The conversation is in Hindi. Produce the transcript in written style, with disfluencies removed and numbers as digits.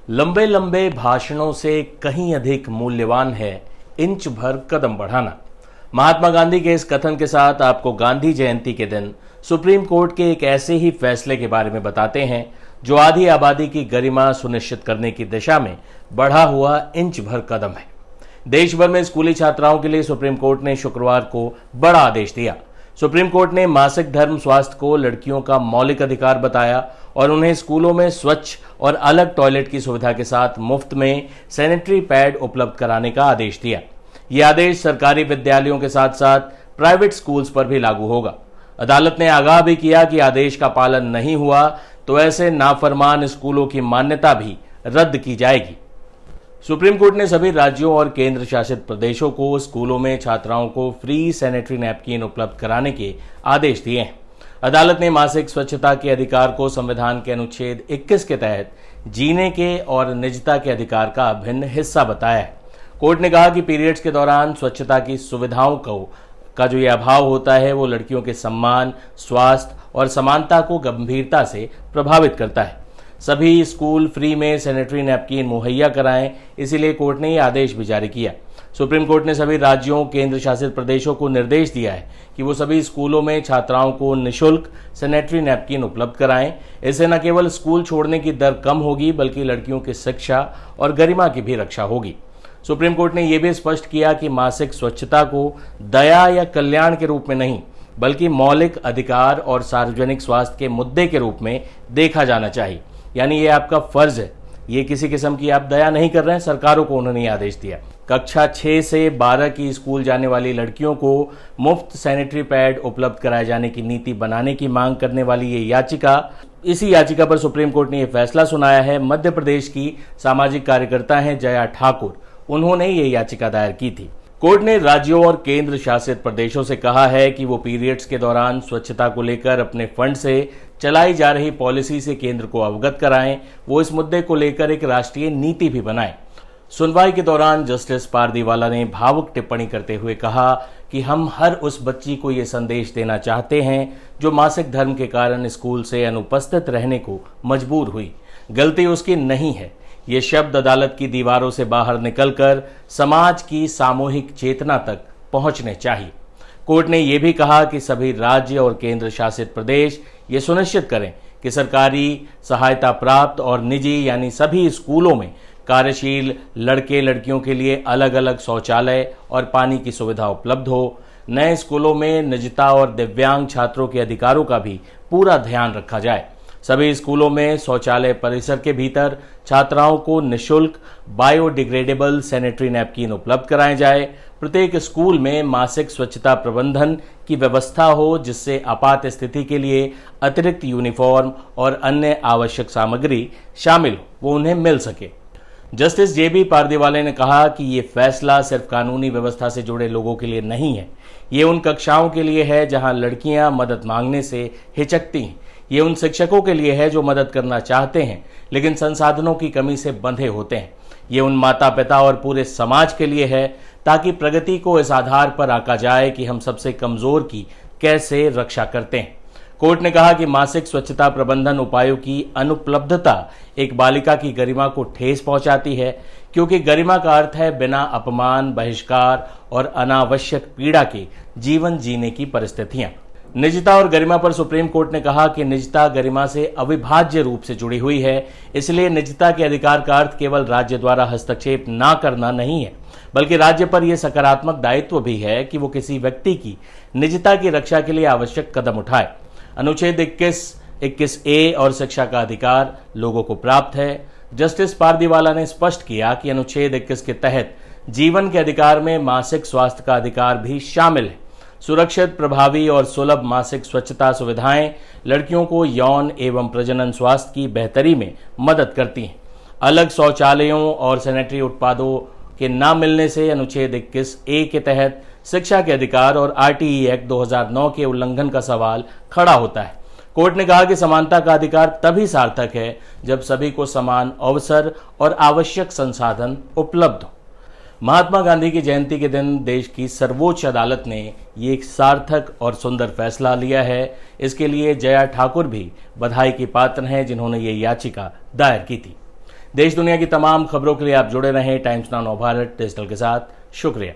लंबे लंबे भाषणों से कहीं अधिक मूल्यवान है इंच भर कदम बढ़ाना। महात्मा गांधी के इस कथन के साथ आपको गांधी जयंती के दिन सुप्रीम कोर्ट के एक ऐसे ही फैसले के बारे में बताते हैं जो आधी आबादी की गरिमा सुनिश्चित करने की दिशा में बढ़ा हुआ इंच भर कदम है। देश भर में स्कूली छात्राओं के लिए सुप्रीम कोर्ट ने शुक्रवार को बड़ा आदेश दिया। सुप्रीम कोर्ट ने मासिक धर्म स्वास्थ्य को लड़कियों का मौलिक अधिकार बताया और उन्हें स्कूलों में स्वच्छ और अलग टॉयलेट की सुविधा के साथ मुफ्त में सैनिटरी पैड उपलब्ध कराने का आदेश दिया। यह आदेश सरकारी विद्यालयों के साथ साथ प्राइवेट स्कूल्स पर भी लागू होगा। अदालत ने आगाह भी किया कि आदेश का पालन नहीं हुआ तो ऐसे नाफरमान स्कूलों की मान्यता भी रद्द की जाएगी। सुप्रीम कोर्ट ने सभी राज्यों और केंद्र शासित प्रदेशों को स्कूलों में छात्राओं को फ्री सैनिटरी नैपकिन उपलब्ध कराने के आदेश दिए हैं। अदालत ने मासिक स्वच्छता के अधिकार को संविधान के अनुच्छेद 21 के तहत जीने के और निजता के अधिकार का अभिन्न हिस्सा बताया है। कोर्ट ने कहा कि पीरियड्स के दौरान स्वच्छता की सुविधाओं का जो ये अभाव होता है वो लड़कियों के सम्मान, स्वास्थ्य और समानता को गंभीरता से प्रभावित करता है। सभी स्कूल फ्री में सैनिटरी नैपकिन मुहैया कराएं, इसीलिए कोर्ट ने यह आदेश भी जारी किया। सुप्रीम कोर्ट ने सभी राज्यों, केंद्र शासित प्रदेशों को निर्देश दिया है कि वो सभी स्कूलों में छात्राओं को निःशुल्क सैनिटरी नैपकिन उपलब्ध कराएं। इससे न केवल स्कूल छोड़ने की दर कम होगी बल्कि लड़कियों की शिक्षा और गरिमा की भी रक्षा होगी। सुप्रीम कोर्ट ने यह भी स्पष्ट किया कि मासिक स्वच्छता को दया या कल्याण के रूप में नहीं बल्कि मौलिक अधिकार और सार्वजनिक स्वास्थ्य के मुद्दे के रूप में देखा जाना चाहिए। यानी ये आपका फर्ज है, ये किसी किस्म की आप दया नहीं कर रहे हैं। सरकारों को उन्होंने आदेश दिया। कक्षा 6 से 12 की स्कूल जाने वाली लड़कियों को मुफ्त सैनिटरी पैड उपलब्ध कराए जाने की नीति बनाने की मांग करने वाली ये याचिका, इसी याचिका पर सुप्रीम कोर्ट ने यह फैसला सुनाया है। मध्य प्रदेश की सामाजिक कार्यकर्ता हैं जया ठाकुर, उन्होंने ये याचिका दायर की थी। कोर्ट ने राज्यों और केंद्र शासित प्रदेशों से कहा है कि वो पीरियड्स के दौरान स्वच्छता को लेकर अपने फंड से चलाई जा रही पॉलिसी से केंद्र को अवगत कराएं। वो इस मुद्दे को लेकर एक राष्ट्रीय नीति भी बनाएं। सुनवाई के दौरान जस्टिस पारदीवाला ने भावुक टिप्पणी करते हुए कहा कि हम हर उस बच्ची को ये संदेश देना चाहते हैं जो मासिक धर्म के कारण स्कूल से अनुपस्थित रहने को मजबूर हुई। गलती उसकी नहीं है। ये शब्द अदालत की दीवारों से बाहर निकलकर समाज की सामूहिक चेतना तक पहुंचने चाहिए। कोर्ट ने यह भी कहा कि सभी राज्य और केंद्र शासित प्रदेश ये सुनिश्चित करें कि सरकारी सहायता प्राप्त और निजी यानी सभी स्कूलों में कार्यशील लड़के लड़कियों के लिए अलग अलग शौचालय और पानी की सुविधा उपलब्ध हो। नए स्कूलों में निजता और दिव्यांग छात्रों के अधिकारों का भी पूरा ध्यान रखा जाए। सभी स्कूलों में शौचालय परिसर के भीतर छात्राओं को निःशुल्क बायोडिग्रेडेबल सैनिटरी नैपकिन उपलब्ध कराए जाए। प्रत्येक स्कूल में मासिक स्वच्छता प्रबंधन की व्यवस्था हो जिससे आपात स्थिति के लिए अतिरिक्त यूनिफॉर्म और अन्य आवश्यक सामग्री शामिल हो, वो उन्हें मिल सके। जस्टिस जेबी पारदीवाले ने कहा कि ये फैसला सिर्फ कानूनी व्यवस्था से जुड़े लोगों के लिए नहीं है, ये उन कक्षाओं के लिए है जहां लड़कियां मदद मांगने से हिचकती हैं। ये उन शिक्षकों के लिए है जो मदद करना चाहते हैं लेकिन संसाधनों की कमी से बंधे होते हैं। ये उन माता पिता और पूरे समाज के लिए है ताकि प्रगति को इस आधार पर आंका जाए कि हम सबसे कमजोर की कैसे रक्षा करते हैं। कोर्ट ने कहा कि मासिक स्वच्छता प्रबंधन उपायों की अनुपलब्धता एक बालिका की गरिमा को ठेस पहुंचाती है, क्योंकि गरिमा का अर्थ है बिना अपमान, बहिष्कार और अनावश्यक पीड़ा के जीवन जीने की परिस्थितियां। निजता और गरिमा पर सुप्रीम कोर्ट ने कहा कि निजता गरिमा से अविभाज्य रूप से जुड़ी हुई है, इसलिए निजता के अधिकार का अर्थ केवल राज्य द्वारा हस्तक्षेप ना करना नहीं है बल्कि राज्य पर यह सकारात्मक दायित्व भी है कि वो किसी व्यक्ति की निजता की रक्षा के लिए आवश्यक कदम उठाए। अनुच्छेद 21A और शिक्षा का अधिकार लोगों को प्राप्त है। जस्टिस पारदीवाला ने स्पष्ट किया कि अनुच्छेद 21 के तहत जीवन के अधिकार में मासिक स्वास्थ्य का अधिकार भी शामिल है। सुरक्षित, प्रभावी और सुलभ मासिक स्वच्छता सुविधाएं लड़कियों को यौन एवं प्रजनन स्वास्थ्य की बेहतरी में मदद करती हैं। अलग शौचालयों और सैनिटरी उत्पादों के न मिलने से अनुच्छेद 21A के तहत शिक्षा के अधिकार और RTE एक्ट 2009 के उल्लंघन का सवाल खड़ा होता है। कोर्ट ने कहा कि समानता का अधिकार तभी सार्थक है जब सभी को समान अवसर और आवश्यक संसाधन उपलब्ध हो। महात्मा गांधी की जयंती के दिन देश की सर्वोच्च अदालत ने ये एक सार्थक और सुंदर फैसला लिया है। इसके लिए जया ठाकुर भी बधाई की पात्र हैं जिन्होंने ये याचिका दायर की थी। देश दुनिया की तमाम खबरों के लिए आप जुड़े रहें टाइम्स नाउ नवभारत डिजिटल के साथ। शुक्रिया।